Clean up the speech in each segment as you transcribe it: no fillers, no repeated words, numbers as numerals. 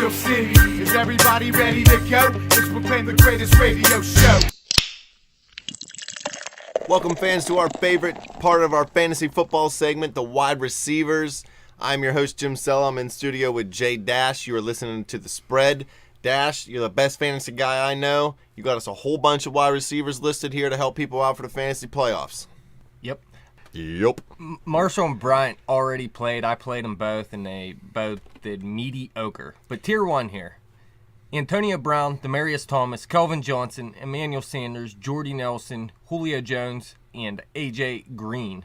Steel City. Is everybody ready to go? Let's proclaim the greatest radio show. Welcome, fans, to our favorite part of our fantasy football segment, the wide receivers. I'm your host, Jim Sella. I'm in studio with Jay Dash. You are listening to The Spread. Dash, you're the best fantasy guy I know. You got us a whole bunch of wide receivers listed here to help people out for the fantasy playoffs. Yep. Marshall and Bryant already played. I played them both, and they both did mediocre. But tier 1 here. Antonio Brown, Demaryius Thomas, Kelvin Johnson, Emmanuel Sanders, Jordy Nelson, Julio Jones, and A.J. Green.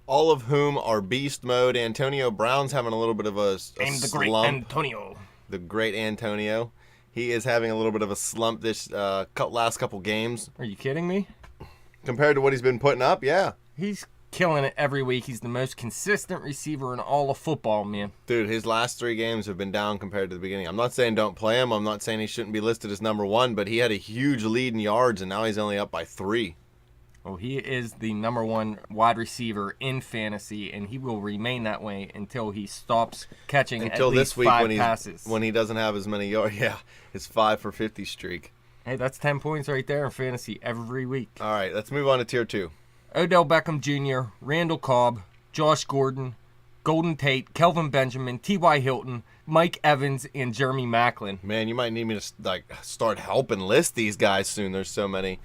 All of whom are beast mode. Antonio Brown's having a little bit of a And the slump. great Antonio. The great Antonio. He is having a little bit of a slump this last couple games. Are you kidding me? Compared to what he's been putting up, yeah. He's killing it every week. He's the most consistent receiver in all of football, man. Dude, his last 3 games have been down compared to the beginning. I'm not saying don't play him. I'm not saying he shouldn't be listed as number 1, but he had a huge lead in yards, and now he's only up by 3. Well, he is the number 1 wide receiver in fantasy, and he will remain that way until he stops catching until at least this week 5 passes. When he doesn't have as many yards. Yeah, his 5 for 50 streak. Hey, that's 10 points right there in fantasy every week. All right, let's move on to tier 2. Odell Beckham Jr., Randall Cobb, Josh Gordon, Golden Tate, Kelvin Benjamin, T.Y. Hilton, Mike Evans, and Jeremy Maclin. Man, you might need me to start helping list these guys soon. There's so many.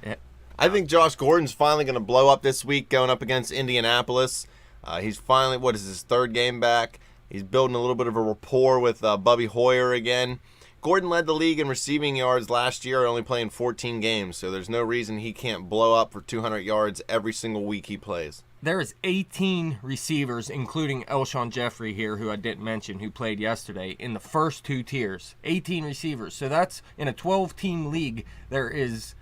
Yeah. I think Josh Gordon's finally going to blow up this week going up against Indianapolis. He's finally, his 3rd game back? He's building a little bit of a rapport with Bubby Hoyer again. Gordon led the league in receiving yards last year, only playing 14 games, so there's no reason he can't blow up for 200 yards every single week he plays. There is 18 receivers, including Elshon Jeffrey here, who I didn't mention, who played yesterday, in the first 2 tiers. 18 receivers. So that's, in a 12-team league, there is,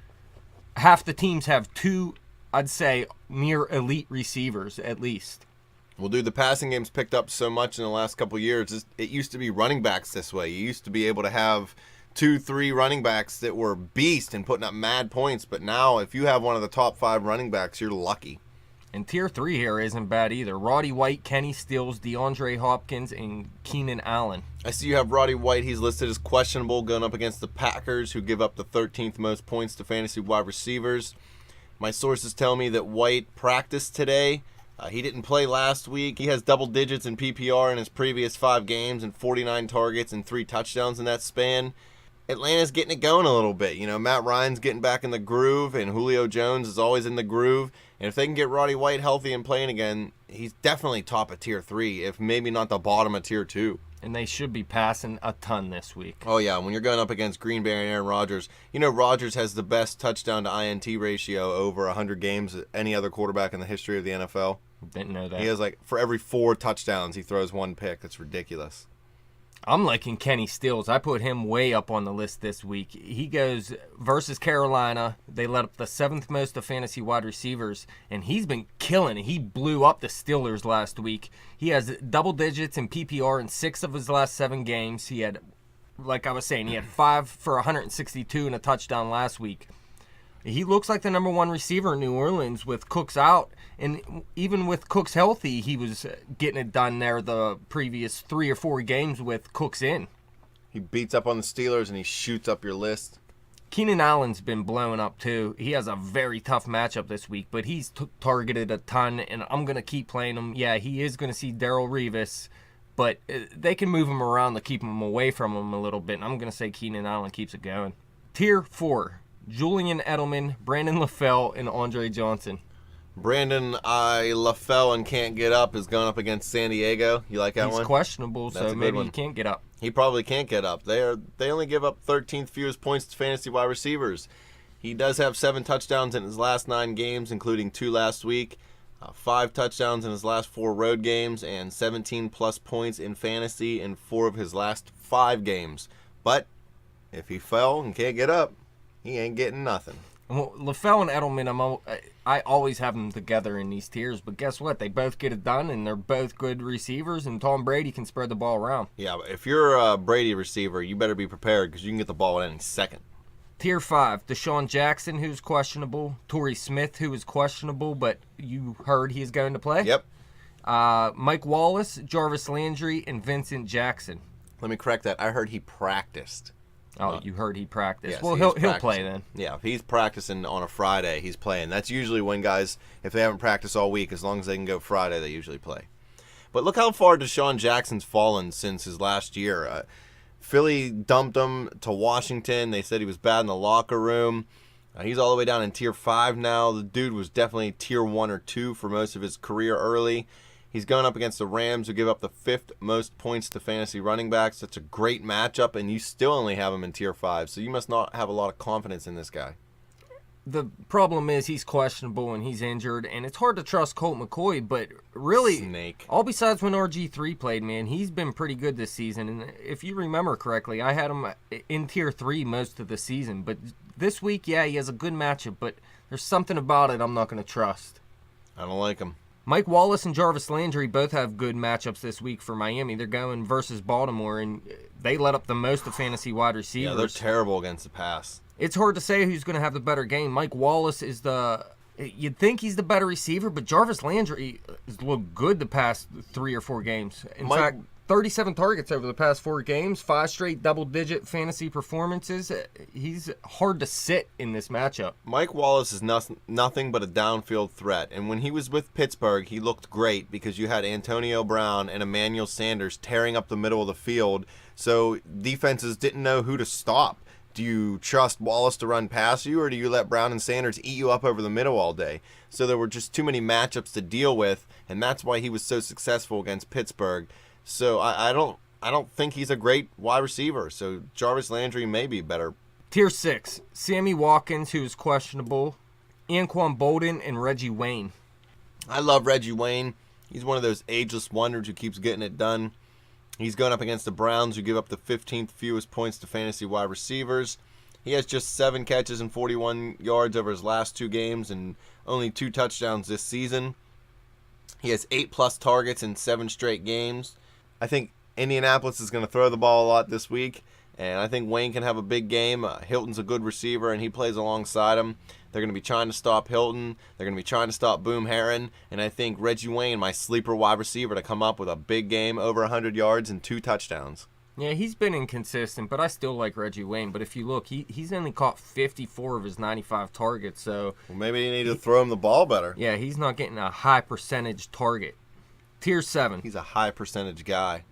half the teams have 2, I'd say, near elite receivers, at least. Well, dude, the passing game's picked up so much in the last couple years. It used to be running backs this way. You used to be able to have 2-3 running backs that were beast and putting up mad points. But now, if you have one of the top 5 running backs, you're lucky. And tier 3 here isn't bad either. Roddy White, Kenny Stills, DeAndre Hopkins, and Keenan Allen. I see you have Roddy White. He's listed as questionable going up against the Packers, who give up the 13th most points to fantasy wide receivers. My sources tell me that White practiced today. He didn't play last week. He has double digits in PPR in his previous 5 games and 49 targets and 3 touchdowns in that span. Atlanta's getting it going a little bit. You know, Matt Ryan's getting back in the groove, and Julio Jones is always in the groove. And if they can get Roddy White healthy and playing again, he's definitely top of tier 3, if maybe not the bottom of tier 2. And they should be passing a ton this week. Oh, yeah, when you're going up against Green Bay and Aaron Rodgers. You know, Rodgers has the best touchdown to INT ratio over 100 games of any other quarterback in the history of the NFL. Didn't know that. He has, for every 4 touchdowns, he throws 1 pick. That's ridiculous. I'm liking Kenny Stills. I put him way up on the list this week. He goes versus Carolina. They let up the 7th most of fantasy wide receivers, and he's been killing it. He blew up the Steelers last week. He has double digits in PPR in 6 of his last 7 games. He had, like I was saying, he had 5 for 162 and a touchdown last week. He looks like the number 1 receiver in New Orleans with Cooks out. And even with Cooks healthy, he was getting it done there the previous 3 or 4 games with Cooks in. He beats up on the Steelers and he shoots up your list. Keenan Allen's been blowing up too. He has a very tough matchup this week, but he's targeted a ton, and I'm going to keep playing him. Yeah, he is going to see Darrelle Revis, but they can move him around to keep him away from him a little bit, and I'm going to say Keenan Allen keeps it going. Tier 4. Julian Edelman, Brandon LaFell, and Andre Johnson. Brandon LaFell and can't get up is going up against San Diego. You like that one? He's questionable, That's so maybe he can't get up. He probably can't get up. They only give up 13th fewest points to fantasy wide receivers. He does have 7 touchdowns in his last 9 games, including 2 last week. 5 touchdowns in his last 4 road games, and 17-plus points in fantasy in 4 of his last 5 games. But if he fell and can't get up, he ain't getting nothing. Well, LaFell and Edelman, I always have them together in these tiers, but guess what? They both get it done, and they're both good receivers, and Tom Brady can spread the ball around. Yeah, but if you're a Brady receiver, you better be prepared because you can get the ball at any second. Tier 5, Deshaun Jackson, who's questionable. Turi Smith, who is questionable, but you heard he is going to play. Yep. Mike Wallace, Jarvis Landry, and Vincent Jackson. Let me correct that. I heard he practiced. Oh, you heard he practiced. Yes, well, he is he'll play practicing. then. Yeah, if he's practicing on a Friday, he's playing. That's usually when guys, if they haven't practiced all week, as long as they can go Friday, they usually play. But look how far Deshaun Jackson's fallen since his last year. Philly dumped him to Washington. They said he was bad in the locker room. He's all the way down in Tier 5 now. The dude was definitely Tier 1 or 2 for most of his career early. He's going up against the Rams, who give up the 5th most points to fantasy running backs. That's a great matchup, and you still only have him in Tier 5, so you must not have a lot of confidence in this guy. The problem is he's questionable and he's injured, and it's hard to trust Colt McCoy, but really, Snake. all besides when RG3 played, man, he's been pretty good this season. And if you remember correctly, I had him in Tier 3 most of the season. But this week, yeah, he has a good matchup, but there's something about it I'm not going to trust. I don't like him. Mike Wallace and Jarvis Landry both have good matchups this week for Miami. They're going versus Baltimore, and they let up the most of fantasy wide receivers. Yeah, they're terrible against the pass. It's hard to say who's going to have the better game. Mike Wallace is you'd think he's the better receiver, but Jarvis Landry has looked good the past 3 or 4 games. In fact, 37 targets over the past 4 games, 5 straight double-digit fantasy performances. He's hard to sit in this matchup. Mike Wallace is nothing but a downfield threat, and when he was with Pittsburgh, he looked great because you had Antonio Brown and Emmanuel Sanders tearing up the middle of the field, so defenses didn't know who to stop. Do you trust Wallace to run past you, or do you let Brown and Sanders eat you up over the middle all day? So there were just too many matchups to deal with, and that's why he was so successful against Pittsburgh. So I don't think he's a great wide receiver. So Jarvis Landry may be better. Tier 6, Sammy Watkins, who is questionable, Anquan Bolden, and Reggie Wayne. I love Reggie Wayne. He's one of those ageless wonders who keeps getting it done. He's going up against the Browns, who give up the 15th fewest points to fantasy wide receivers. He has just 7 catches and 41 yards over his last 2 games and only 2 touchdowns this season. He has 8+ targets in 7 straight games. I think Indianapolis is going to throw the ball a lot this week, and I think Wayne can have a big game. Hilton's a good receiver, and he plays alongside him. They're going to be trying to stop Hilton. They're going to be trying to stop Boom Herron. And I think Reggie Wayne, my sleeper wide receiver, to come up with a big game, over 100 yards and 2 touchdowns. Yeah, he's been inconsistent, but I still like Reggie Wayne. But if you look, he's only caught 54 of his 95 targets. So Well, maybe you need to throw him the ball better. yeah, he's not getting a high percentage target. Tier 7, He's a high percentage guy.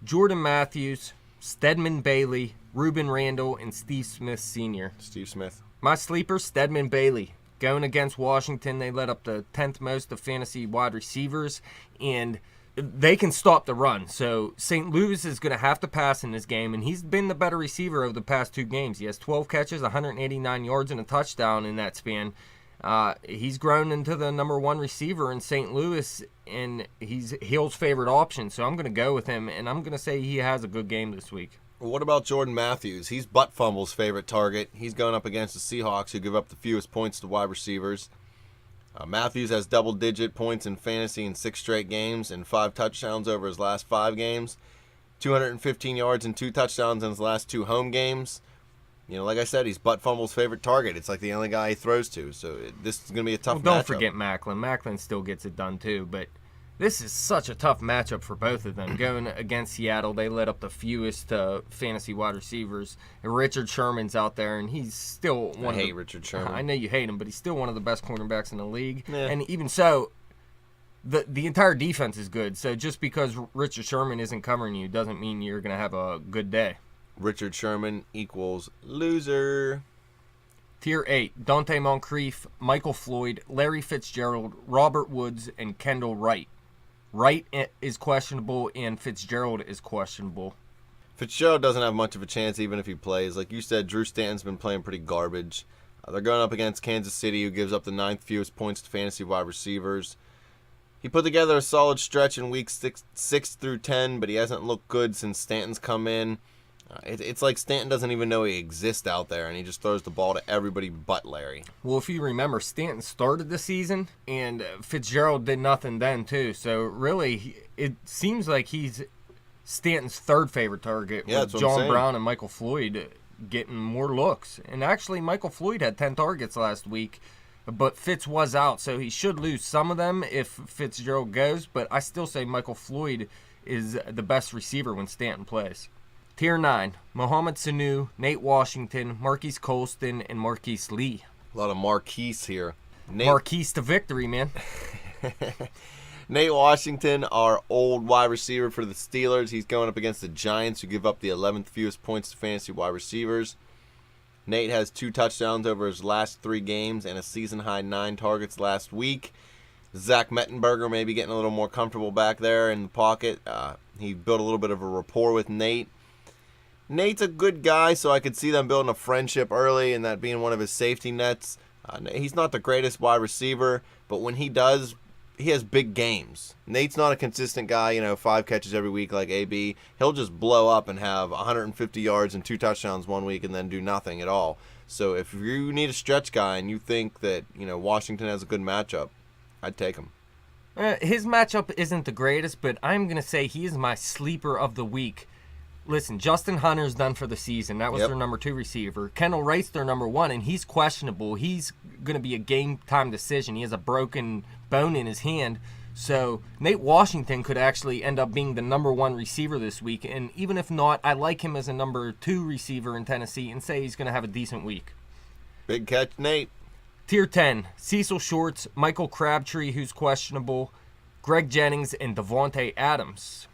Jordan Matthews, Stedman Bailey, Ruben Randall, and Steve Smith Sr. Steve Smith. My sleeper, Stedman Bailey. Going against Washington, they let up the 10th most of fantasy wide receivers, and they can stop the run. So St. Louis is going to have to pass in this game, and he's been the better receiver over the past 2 games. He has 12 catches, 189 yards, and a touchdown in that span. He's grown into the number 1 receiver in St. Louis, and he's Hill's favorite option. So I'm going to go with him, and I'm going to say he has a good game this week. Well, what about Jordan Matthews? He's Butt Fumble's favorite target. He's going up against the Seahawks, who give up the fewest points to wide receivers. Matthews has double-digit points in fantasy in 6 straight games and 5 touchdowns over his last 5 games. 215 yards and 2 touchdowns in his last 2 home games. You know, like I said, he's Butt Fumble's favorite target. It's like the only guy he throws to. So this is going to be a tough matchup. Don't forget Macklin. Macklin still gets it done too, but this is such a tough matchup for both of them. Going against Seattle, they let up the fewest fantasy wide receivers. And Richard Sherman's out there, and he's still one I hate Richard Sherman. I know you hate him, but he's still one of the best cornerbacks in the league. Yeah. And even so, the entire defense is good. So just because Richard Sherman isn't covering you doesn't mean you're going to have a good day. Richard Sherman equals loser. Tier 8, Dante Moncrief, Michael Floyd, Larry Fitzgerald, Robert Woods, and Kendall Wright. Wright is questionable, and Fitzgerald is questionable. Fitzgerald doesn't have much of a chance even if he plays. Like you said, Drew Stanton's been playing pretty garbage. They're going up against Kansas City, who gives up the 9th fewest points to fantasy wide receivers. He put together a solid stretch in weeks 6 through 10, but he hasn't looked good since Stanton's come in. It's like Stanton doesn't even know he exists out there, and he just throws the ball to everybody but Larry. Well, if you remember, Stanton started the season, and Fitzgerald did nothing then, too. So, really, it seems like he's Stanton's 3rd favorite target, Yeah, with that's what I'm John saying. Brown and Michael Floyd getting more looks. And actually, Michael Floyd had 10 targets last week, but Fitz was out, so he should lose some of them if Fitzgerald goes. But I still say Michael Floyd is the best receiver when Stanton plays. Tier 9, Mohamed Sanu, Nate Washington, Marquise Colston, and Marquise Lee. A lot of Marquise here. Marquise to victory, man. Nate Washington, our old wide receiver for the Steelers. He's going up against the Giants, who give up the 11th fewest points to fantasy wide receivers. Nate has 2 touchdowns over his last 3 games and a season-high 9 targets last week. Zach Mettenberger may be getting a little more comfortable back there in the pocket. He built a little bit of a rapport with Nate. Nate's a good guy, so I could see them building a friendship early and that being one of his safety nets. He's not the greatest wide receiver, but when he does, he has big games. Nate's not a consistent guy, 5 catches every week like AB. He'll just blow up and have 150 yards and 2 touchdowns one week and then do nothing at all. So if you need a stretch guy and you think that, Washington has a good matchup, I'd take him. His matchup isn't the greatest, but I'm going to say he is my sleeper of the week. Listen, Justin Hunter's done for the season. That was their number 2 receiver. Kendall Wright's their number 1, and he's questionable. He's going to be a game-time decision. He has a broken bone in his hand. So Nate Washington could actually end up being the number 1 receiver this week. And even if not, I like him as a number 2 receiver in Tennessee and say he's going to have a decent week. Big catch, Nate. Tier 10, Cecil Shorts, Michael Crabtree, who's questionable, Greg Jennings, and Devontae Adams.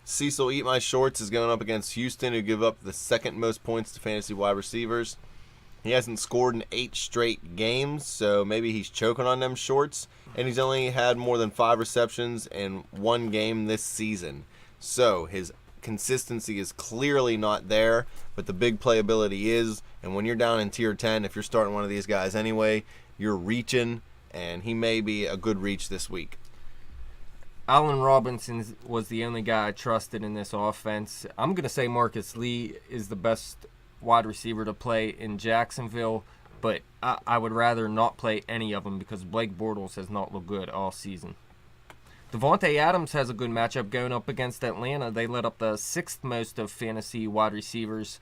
Cecil Eat My Shorts is going up against Houston, who give up the 2nd most points to fantasy wide receivers. He hasn't scored in 8 straight games, so maybe he's choking on them shorts. And he's only had more than 5 receptions in 1 game this season. So his consistency is clearly not there, but the big playability is. And when you're down in tier 10, if you're starting one of these guys anyway, you're reaching, and he may be a good reach this week. Allen Robinson was the only guy I trusted in this offense. I'm going to say Marcus Lee is the best wide receiver to play in Jacksonville, but I would rather not play any of them because Blake Bortles has not looked good all season. Devontae Adams has a good matchup going up against Atlanta. They let up the 6th most of fantasy wide receivers,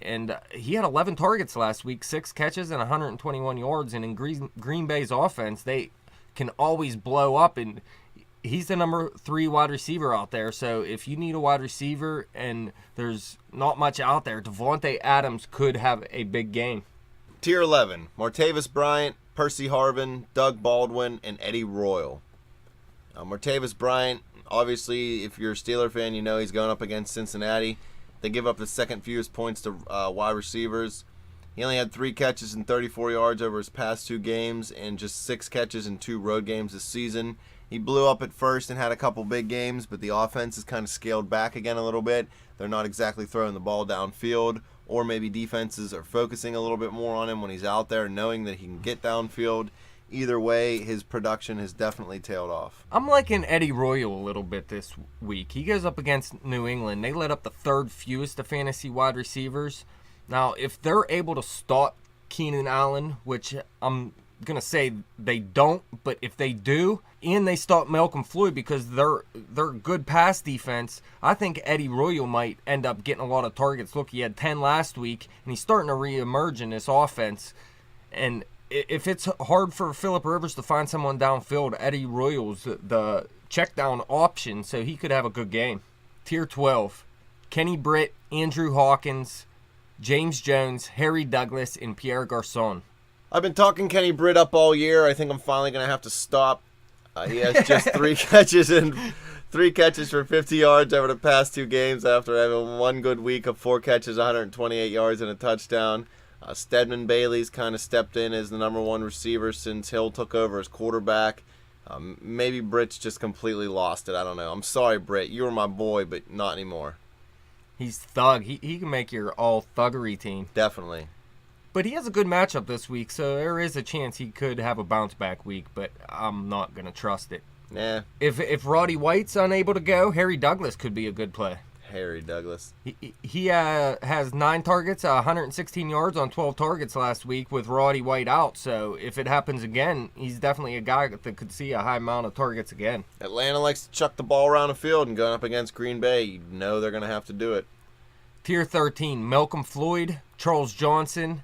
and he had 11 targets last week, 6 catches and 121 yards, and in Green Bay's offense, they can always blow up, and he's the number 3 wide receiver out there. So if you need a wide receiver and there's not much out there, Devontae Adams could have a big game. Tier 11, Martavis Bryant, Percy Harvin, Doug Baldwin, and Eddie Royal. Martavis Bryant, obviously, if you're a Steeler fan, you know he's going up against Cincinnati. They give up the 2nd fewest points to wide receivers. He only had 3 catches and 34 yards over his past 2 games and just 6 catches in 2 road games this season. He blew up at first and had a couple big games, but the offense has kind of scaled back again a little bit. They're not exactly throwing the ball downfield, or maybe defenses are focusing a little bit more on him when he's out there, knowing that he can get downfield. Either way, his production has definitely tailed off. I'm liking Eddie Royal a little bit this week. He goes up against New England. They let up the 3rd fewest of fantasy wide receivers. Now, if they're able to stop Keenan Allen, which I'm going to say they don't, but if they do, and they stop Malcolm Floyd because they're good pass defense, I think Eddie Royal might end up getting a lot of targets. Look, he had 10 last week, and he's starting to reemerge in this offense. And if it's hard for Phillip Rivers to find someone downfield, Eddie Royal's the check down option, so he could have a good game. Tier 12, Kenny Britt, Andrew Hawkins, James Jones, Harry Douglas, and Pierre Garçon. I've been talking Kenny Britt up all year. I think I'm finally going to have to stop. He has just 3 catches and 3 catches for 50 yards over the past 2 games after having 1 good week of 4 catches, 128 yards, and a touchdown. Stedman Bailey's kind of stepped in as the number 1 receiver since Hill took over as quarterback. Maybe Britt's just completely lost it. I don't know. I'm sorry, Britt. You were my boy, but not anymore. He's thug. He can make your all thuggery team. Definitely. But he has a good matchup this week, so there is a chance he could have a bounce-back week, but I'm not going to trust it. Yeah. If Roddy White's unable to go, Harry Douglas could be a good play. Harry Douglas. He has 9 targets, 116 yards on 12 targets last week with Roddy White out, so if it happens again, he's definitely a guy that could see a high amount of targets again. Atlanta likes to chuck the ball around the field, and going up against Green Bay, you know they're going to have to do it. Tier 13, Malcolm Floyd, Charles Johnson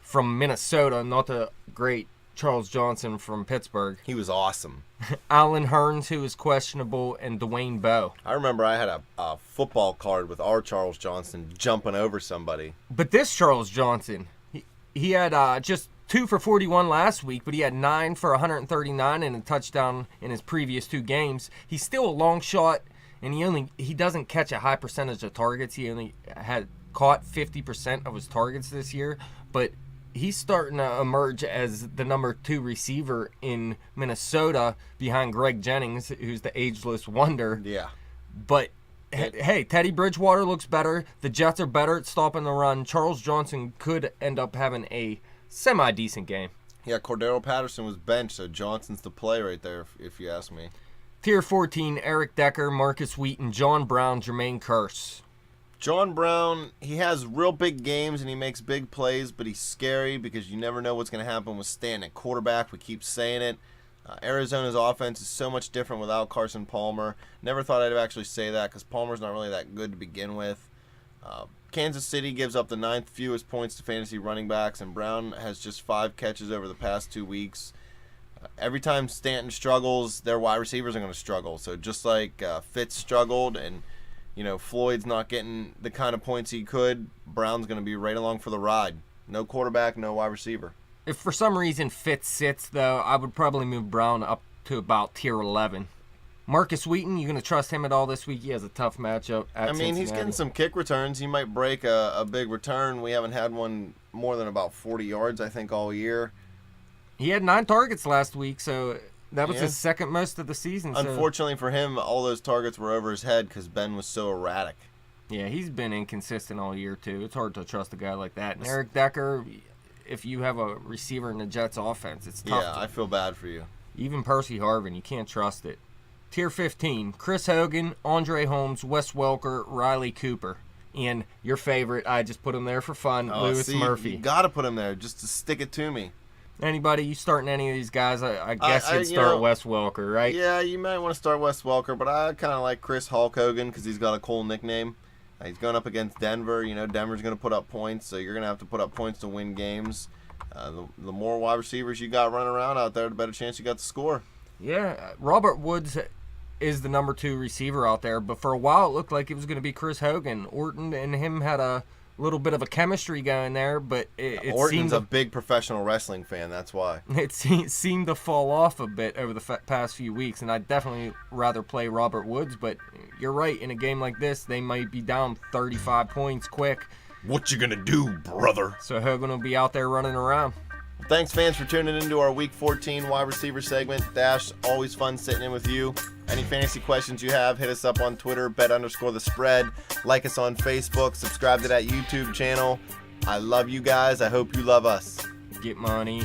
from Minnesota, not a great Charles Johnson from Pittsburgh. He was awesome. Alan Hearns, who is questionable, and Dwayne Bowe. I remember I had a football card with our Charles Johnson jumping over somebody. But this Charles Johnson, he had just 2 for 41 last week, but he had 9 for 139 and a touchdown in his previous 2 games. He's still a long shot, and he doesn't catch a high percentage of targets. He only had caught 50% of his targets this year, but he's starting to emerge as the number 2 receiver in Minnesota behind Greg Jennings, who's the ageless wonder. Yeah. But hey, Teddy Bridgewater looks better. The Jets are better at stopping the run. Charles Johnson could end up having a semi-decent game. Yeah, Cordero Patterson was benched, so Johnson's the play right there, if you ask me. Tier 14, Eric Decker, Marcus Wheaton, John Brown, Jermaine Kearse. John Brown, he has real big games and he makes big plays, but he's scary because you never know what's going to happen with Stanton at quarterback. We keep saying it. Arizona's offense is so much different without Carson Palmer. Never thought I'd actually say that because Palmer's not really that good to begin with. Kansas City gives up the 9th fewest points to fantasy running backs, and Brown has just 5 catches over the past 2 weeks. Every time Stanton struggles, their wide receivers are going to struggle. So just like Fitz struggled and Floyd's not getting the kind of points he could, Brown's going to be right along for the ride. No quarterback, no wide receiver. If for some reason Fitz sits, though, I would probably move Brown up to about tier 11. Marcus Wheaton, you going to trust him at all this week? He has a tough matchup at Cincinnati. He's getting some kick returns. He might break a big return. We haven't had one more than about 40 yards, I think, all year. He had 9 targets last week, so that was his second most of the season. Unfortunately for him, all those targets were over his head because Ben was so erratic. Yeah, he's been inconsistent all year, too. It's hard to trust a guy like that. And Eric Decker, if you have a receiver in the Jets offense, it's tough. Yeah, I feel bad for you. Even Percy Harvin, you can't trust it. Tier 15, Chris Hogan, Andre Holmes, Wes Welker, Riley Cooper. And your favorite, I just put him there for fun, Louis Murphy. You got to put him there just to stick it to me. Anybody, you starting any of these guys, I guess you'd start Wes Welker, right? Yeah, you might want to start Wes Welker, but I kind of like Chris Hulk Hogan because he's got a cool nickname. He's going up against Denver. Denver's going to put up points, so you're going to have to put up points to win games. The more wide receivers you got running around out there, the better chance you got to score. Yeah, Robert Woods is the number 2 receiver out there, but for a while it looked like it was going to be Chris Hogan. Orton and him had a little bit of a chemistry going there, but it Orton's a big professional wrestling fan, that's why. It seemed to fall off a bit over the past few weeks, and I'd definitely rather play Robert Woods, but you're right, in a game like this, they might be down 35 points quick. What you gonna do, brother? So Hogan will be out there running around. Thanks, fans, for tuning into our Week 14 wide receiver segment. Dash, always fun sitting in with you. Any fantasy questions you have, hit us up on Twitter, bet_the_spread. Like us on Facebook. Subscribe to that YouTube channel. I love you guys. I hope you love us. Get money.